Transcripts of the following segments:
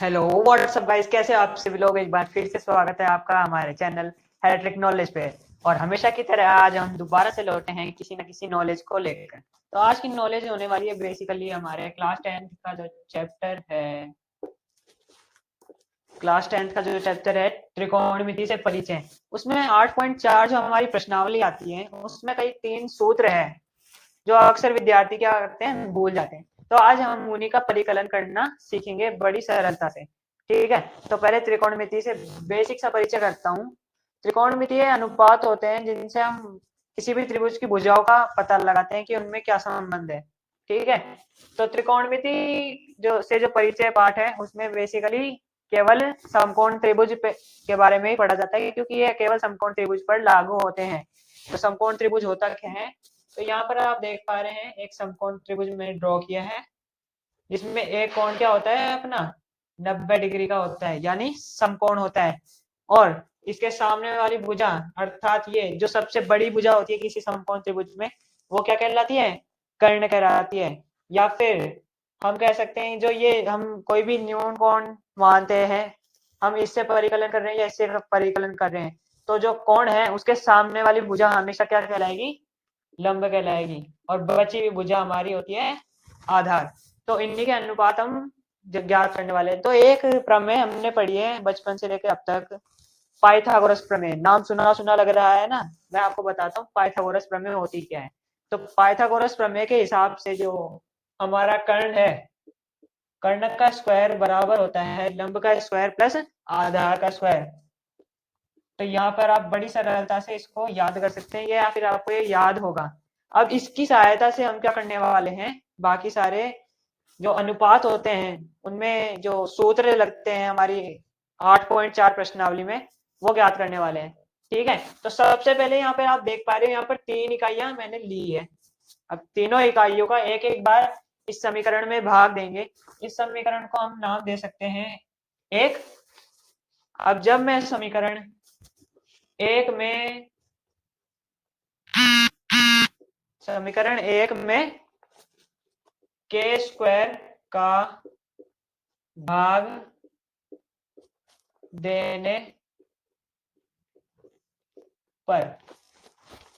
Hello what's up guys, कैसे हो आप सभी लोग। एक बार फिर से स्वागत है आपका हमारे चैनल हैट्रिक नॉलेज पे। और हमेशा की तरह आज हम दोबारा से लौटे हैं किसी न किसी नॉलेज को लेकर। तो आज की नॉलेज होने वाली है बेसिकली हमारे क्लास 10th का जो चैप्टर है त्रिकोणमिति से परिचय। उसमें 8.4 जो हमारी प्रश्नावली आती है उसमें कई 3 सूत्र है जो अक्सर विद्यार्थी क्या करते हैं, भूल जाते हैं। तो आज हम उन्हीं का परिकलन करना सीखेंगे बड़ी सरलता से। ठीक है, तो पहले त्रिकोणमिति से बेसिक सा परिचय करता हूँ। त्रिकोणमितीय अनुपात होते हैं जिनसे हम किसी भी त्रिभुज की भुजाओं का पता लगाते हैं कि उनमें क्या संबंध है। ठीक है, तो त्रिकोणमिति जो परिचय पाठ है उसमें बेसिकली केवल समकोण त्रिभुज के बारे में ही पढ़ा जाता है, क्योंकि ये केवल समकोण त्रिभुज पर लागू होते हैं। तो समकोण त्रिभुज होता क्या है, तो यहाँ पर आप देख पा रहे हैं एक समकोण त्रिभुज मैंने ड्रॉ किया है जिसमें एक कोण क्या होता है अपना 90 डिग्री का होता है, यानी समकोण होता है। और इसके सामने वाली भुजा अर्थात ये जो सबसे बड़ी भुजा होती है किसी समकोण त्रिभुज में, वो क्या कहलाती है, कर्ण कहलाती है। या फिर हम कह सकते हैं जो ये हम कोई भी न्यून कोण मानते हैं, हम इससे परिकलन कर रहे हैं या इससे परिकलन कर रहे हैं, तो जो कोण है उसके सामने वाली भुजा हमेशा क्या कहलाएगी, लंब कहलाएगी। और बची हुई भुजा हमारी होती है आधार। तो इन्हीं के अनुपात हम ज्ञात करने वाले हैं। तो एक प्रमेय हमने पढ़ी है बचपन से लेकर अब तक, पाइथागोरस प्रमेय। नाम सुना सुना लग रहा है ना, मैं आपको बताता हूँ पाइथागोरस प्रमेय होती क्या है। तो पाइथागोरस प्रमेय के हिसाब से जो हमारा कर्ण है, कर्ण का स्क्वायर बराबर होता है लंब का स्क्वायर प्लस आधार का स्क्वायर। तो यहाँ पर आप बड़ी सरलता से इसको याद कर सकते हैं, या फिर आपको ये याद होगा। अब इसकी सहायता से हम क्या करने वाले हैं, बाकी सारे जो अनुपात होते हैं उनमें जो सूत्र लगते हैं हमारी 8.4 प्रश्नावली में, वो ज्ञात करने वाले हैं। ठीक है, तो सबसे पहले यहाँ पर आप देख पा रहे हो यहाँ पर 3 इकाइयां मैंने ली है। अब तीनों इकाइयों का एक एक बार इस समीकरण में भाग देंगे। इस समीकरण को हम नाम दे सकते हैं एक। अब जब मैं समीकरण एक में समीकरण एक में के स्क्वायर का भाग देने पर,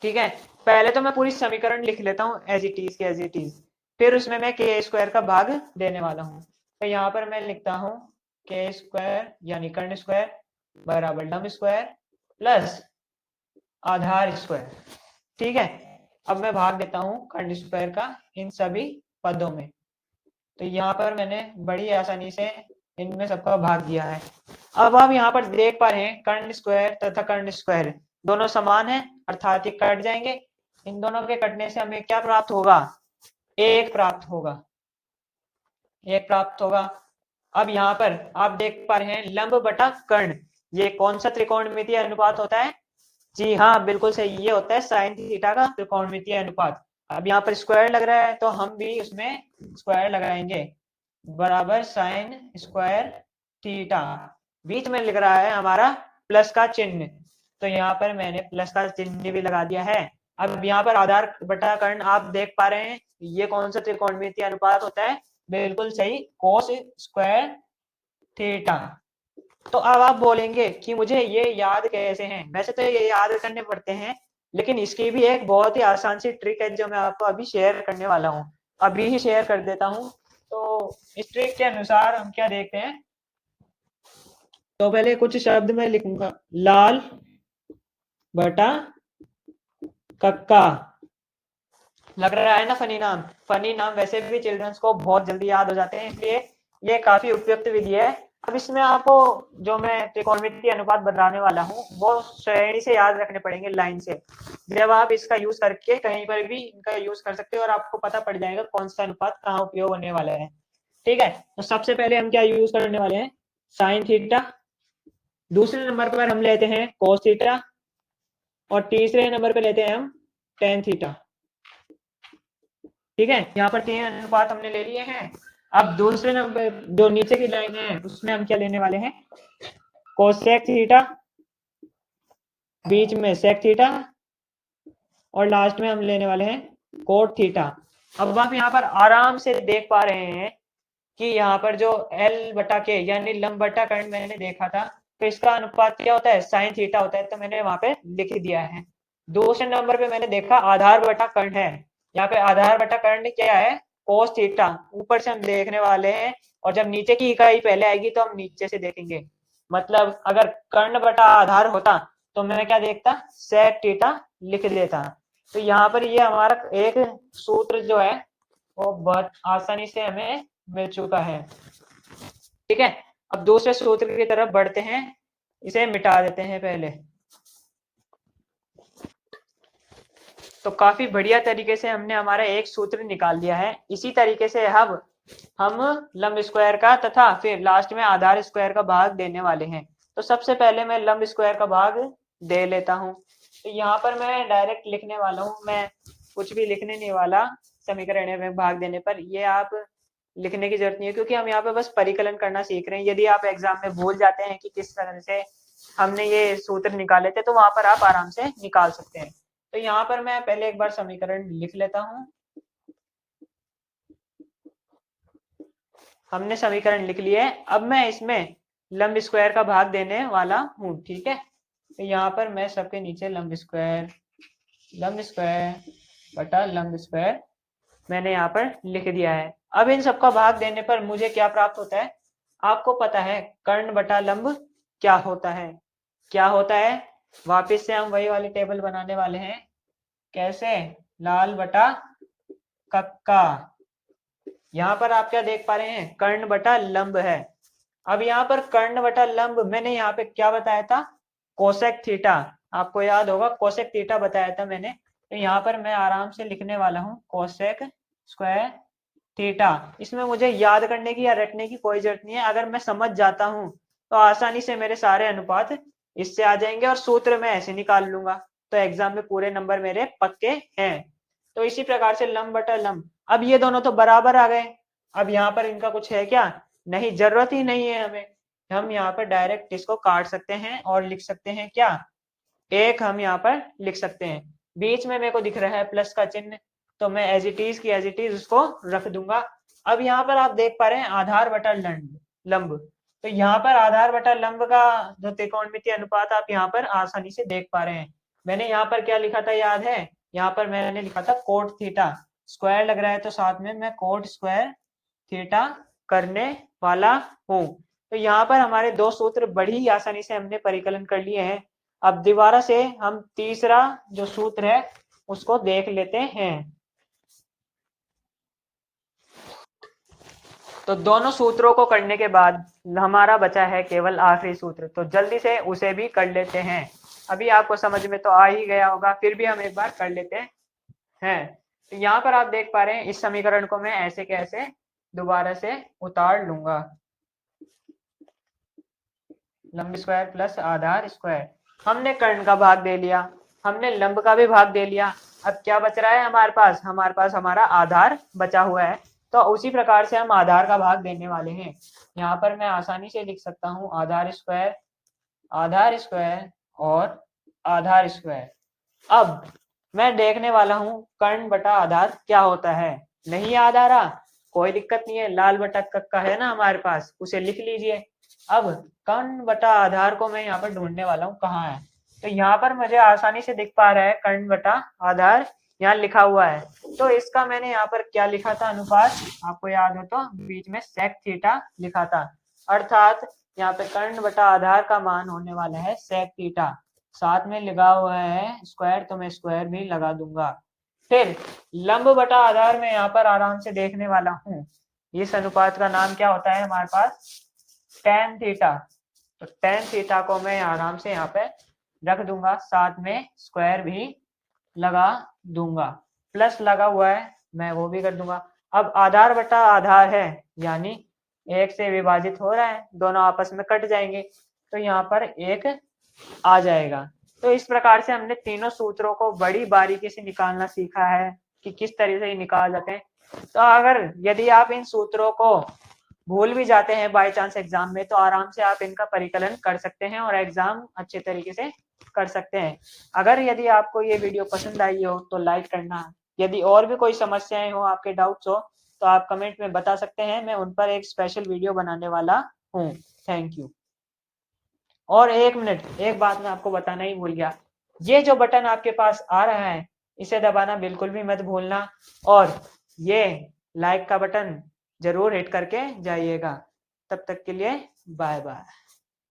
ठीक है, पहले तो मैं पूरी समीकरण लिख लेता हूं एज इट इज के एज इट इज, फिर उसमें मैं के स्क्वायर का भाग देने वाला हूं। तो यहाँ पर मैं लिखता हूं के स्क्वायर यानी कर्ण स्क्वायर बराबर लंब स्क्वायर प्लस आधार स्क्वायर। ठीक है, अब मैं भाग देता हूं कर्ण स्क्वायर का इन सभी पदों में। तो यहाँ पर मैंने बड़ी आसानी से इनमें सबका भाग दिया है। अब हम यहाँ पर देख पा रहे हैं कर्ण स्क्वायर तथा कर्ण स्क्वायर दोनों समान है, अर्थात ये कट जाएंगे। इन दोनों के कटने से हमें क्या प्राप्त होगा, एक प्राप्त होगा, एक प्राप्त होगा। अब यहाँ पर आप देख पा रहे हैं लंब बटा कर्ण, ये कौन सा त्रिकोणमितीय अनुपात होता है, जी हाँ बिल्कुल सही, ये होता है साइन थीटा का त्रिकोणमितीय अनुपात। अब यहाँ पर स्क्वायर लग रहा है तो हम भी उसमें स्क्वायर लगाएंगे, बराबर साइन स्क्वायर थीटा। बीच में लिख रहा है हमारा प्लस का चिन्ह, तो यहाँ पर मैंने प्लस का चिन्ह भी लगा दिया है। अब यहाँ पर आधार बटा कर्ण आप देख पा रहे हैं, ये कौन सा त्रिकोणमितीय अनुपात होता है, बिल्कुल सही, कोस स्क्वायर थीटा। तो अब आप बोलेंगे कि मुझे ये याद कैसे हैं, वैसे तो ये याद करने पड़ते हैं, लेकिन इसकी भी एक बहुत ही आसान सी ट्रिक है जो मैं आपको अभी शेयर करने वाला हूँ, अभी ही शेयर कर देता हूँ। तो इस ट्रिक के अनुसार हम क्या देखते हैं, तो पहले कुछ शब्द मैं लिखूंगा, लाल बटा कक्का। लग रहा है ना फनी नाम, फनी नाम वैसे भी चिल्ड्रंस को बहुत जल्दी याद हो जाते हैं, इसलिए ये काफी उपयुक्त विधि है। अब इसमें आपको जो मैं त्रिकोणमितीय अनुपात बताने वाला हूँ वो श्रेणी से याद रखने पड़ेंगे, लाइन से। जब आप इसका यूज करके कहीं पर भी इनका यूज कर सकते हो और आपको पता पड़ जाएगा कौन सा अनुपात कहाँ उपयोग होने वाला है। ठीक है, तो सबसे पहले हम क्या यूज करने वाले हैं, साइन थीटा। दूसरे नंबर पर हम लेते हैं कोस थीटा, और तीसरे नंबर पर लेते हैं हम टेन थीटा। ठीक है, यहाँ पर 3 अनुपात हमने ले लिए हैं। अब दूसरे नंबर जो नीचे की लाइन है उसमें हम क्या लेने वाले हैं, कोसेक थीटा, बीच में सेक थीटा, और लास्ट में हम लेने वाले हैं कोट थीटा। अब आप यहाँ पर आराम से देख पा रहे हैं कि यहाँ पर जो L बटा के यानी लंब बटा कर्ण मैंने देखा था, तो इसका अनुपात क्या होता है, साइन थीटा होता है, तो मैंने वहां पे लिख दिया है। दूसरे नंबर पे मैंने देखा आधार बटा कर्ण है, यहाँ पे आधार बटा कर्ण क्या है, कोस थीटा। ऊपर से हम देखने वाले हैं और जब नीचे की इकाई पहले आएगी तो हम नीचे से देखेंगे। मतलब अगर कर्ण बटा आधार होता तो मैं क्या देखता, सेक थीटा लिख देता। तो यहाँ पर ये हमारा एक सूत्र जो है वो बहुत आसानी से हमें मिल चुका है। ठीक है, अब दूसरे सूत्र की तरफ बढ़ते हैं, इसे मिटा देते हैं पहले। तो काफी बढ़िया तरीके से हमने हमारा एक सूत्र निकाल दिया है। इसी तरीके से अब हम लंब स्क्वायर का तथा फिर लास्ट में आधार स्क्वायर का भाग देने वाले हैं। तो सबसे पहले मैं लंब स्क्वायर का भाग दे लेता हूँ। तो यहाँ पर मैं डायरेक्ट लिखने वाला हूँ, मैं कुछ भी लिखने नहीं वाला समीकरण में भाग देने पर। ये आप लिखने की जरूरत नहीं है क्योंकि हम यहाँ पे बस परिकलन करना सीख रहे हैं। यदि आप एग्जाम में भूल जाते हैं कि किस तरह से हमने ये सूत्र निकाले थे तो वहां पर आप आराम से निकाल सकते हैं। तो यहाँ पर मैं पहले एक बार समीकरण लिख लेता हूँ। हमने समीकरण लिख लिए, अब मैं इसमें लंब स्क्वायर का भाग देने वाला हूँ। ठीक है, तो यहाँ पर मैं सबके नीचे लंब स्क्वायर बटा लंब स्क्वायर मैंने यहाँ पर लिख दिया है। अब इन सबका भाग देने पर मुझे क्या प्राप्त होता है, आपको पता है कर्ण बटा लंब क्या होता है, क्या होता है। वापिस से हम वही वाली टेबल बनाने वाले हैं। कैसे, लाल बटा कक्का। यहाँ पर आप क्या देख पा रहे हैं, कर्ण बटा लंब है। अब यहाँ पर कर्ण बटा लंब मैंने यहाँ पे क्या बताया था, कोसेक थीटा। आपको याद होगा कोसेक थीटा बताया था मैंने। तो यहाँ पर मैं आराम से लिखने वाला हूँ कोसेक स्क्वायर थीटा। इसमें मुझे याद करने की या रटने की कोई जरूरत नहीं है। अगर मैं समझ जाता हूँ तो आसानी से मेरे सारे अनुपात इससे आ जाएंगे और सूत्र मैं ऐसे निकाल लूंगा। तो एग्जाम में पूरे नंबर मेरे पक्के हैं। तो इसी प्रकार से लंब बटा लंब, अब ये दोनों तो बराबर आ गए। अब यहाँ पर इनका कुछ है क्या, नहीं, जरूरत ही नहीं है हमें। हम यहाँ पर डायरेक्ट इसको काट सकते हैं और लिख सकते हैं क्या, एक हम यहाँ पर लिख सकते हैं। बीच में मेरे को दिख रहा है प्लस का चिन्ह, तो मैं एज इट इज की एज इट इज उसको रख दूंगा। अब यहाँ पर आप देख पा रहे हैं आधार बटा लंब। तो यहाँ पर आधार बटा लंब का जो त्रिकोणमितीय अनुपात आप यहाँ पर आसानी से देख पा रहे हैं। मैंने यहाँ पर क्या लिखा था याद है, यहाँ पर मैंने लिखा था कोट थीटा। स्क्वायर लग रहा है तो साथ में मैं कोट स्क्वायर थीटा करने वाला हूँ। तो यहाँ पर हमारे दो सूत्र बड़ी आसानी से हमने परिकलन कर लिए हैं। अब दोबारा से हम तीसरा जो सूत्र है उसको देख लेते हैं। तो दोनों सूत्रों को करने के बाद हमारा बचा है केवल आखिरी सूत्र, तो जल्दी से उसे भी कर लेते हैं। अभी आपको समझ में तो आ ही गया होगा, फिर भी हम एक बार कर लेते हैं। तो यहाँ पर आप देख पा रहे हैं इस समीकरण को मैं ऐसे कैसे दोबारा से उतार लूंगा, लंब स्क्वायर प्लस आधार स्क्वायर। हमने कर्ण का भाग दे लिया, हमने लंब का भी भाग दे लिया। अब क्या बच रहा है हमारे पास, हमारा आधार बचा हुआ है। तो उसी प्रकार से हम आधार का भाग देने वाले हैं। यहाँ पर मैं आसानी से लिख सकता हूँ आधार स्क्वायर और आधार स्क्वायर। अब मैं देखने वाला हूँ कर्ण बटा आधार क्या होता है। नहीं याद आ रहा, कोई दिक्कत नहीं है, लाल बटा कक्का है ना हमारे पास, उसे लिख लीजिए। अब कर्ण बटा आधार को मैं यहाँ पर ढूंढने वाला हूँ कहाँ है। तो यहाँ पर मुझे आसानी से दिख पा रहा है कर्ण बटा आधार यहाँ लिखा हुआ है। तो इसका मैंने यहाँ पर क्या लिखा था अनुपात, आपको याद हो तो बीच में सेक थीटा लिखा था। अर्थात यहाँ पे कर्ण बटा आधार का मान होने वाला है सेक थीटा। साथ में लगा हुआ है स्क्वायर, तो मैं स्क्वायर भी लगा दूंगा। फिर लंब बटा आधार में यहाँ पर आराम से देखने वाला हूँ, इस अनुपात का नाम क्या होता है हमारे पास, टेन थीटा। तो टेन थीटा को मैं आराम से यहाँ पे रख दूंगा, साथ में स्क्वायर भी लगा दूंगा। प्लस लगा हुआ है मैं वो भी कर दूंगा। अब आधार बटा आधार है यानी एक से विभाजित हो रहा है, दोनों आपस में कट जाएंगे, तो यहाँ पर एक आ जाएगा। तो इस प्रकार से हमने तीनों सूत्रों को बड़ी बारीकी से निकालना सीखा है कि किस तरह से निकाल जाते हैं। तो अगर यदि आप इन सूत्रों को भूल भी जाते हैं बाय चांस एग्जाम में, तो आराम से आप इनका परिकलन कर सकते हैं और एग्जाम अच्छे तरीके से कर सकते हैं। अगर यदि आपको ये वीडियो पसंद आई हो तो लाइक करना, यदि और भी कोई समस्याएं हो, आपके डाउट्स हो तो आप कमेंट में बता सकते हैं, मैं उन पर एक स्पेशल वीडियो बनाने वाला हूँ। Thank you. और एक मिनट, एक बात मैं आपको बताना ही भूल गया, ये जो बटन आपके पास आ रहा है इसे दबाना बिल्कुल भी मत भूलना, और ये लाइक का बटन जरूर हिट करके जाइएगा। तब तक के लिए बाय बाय।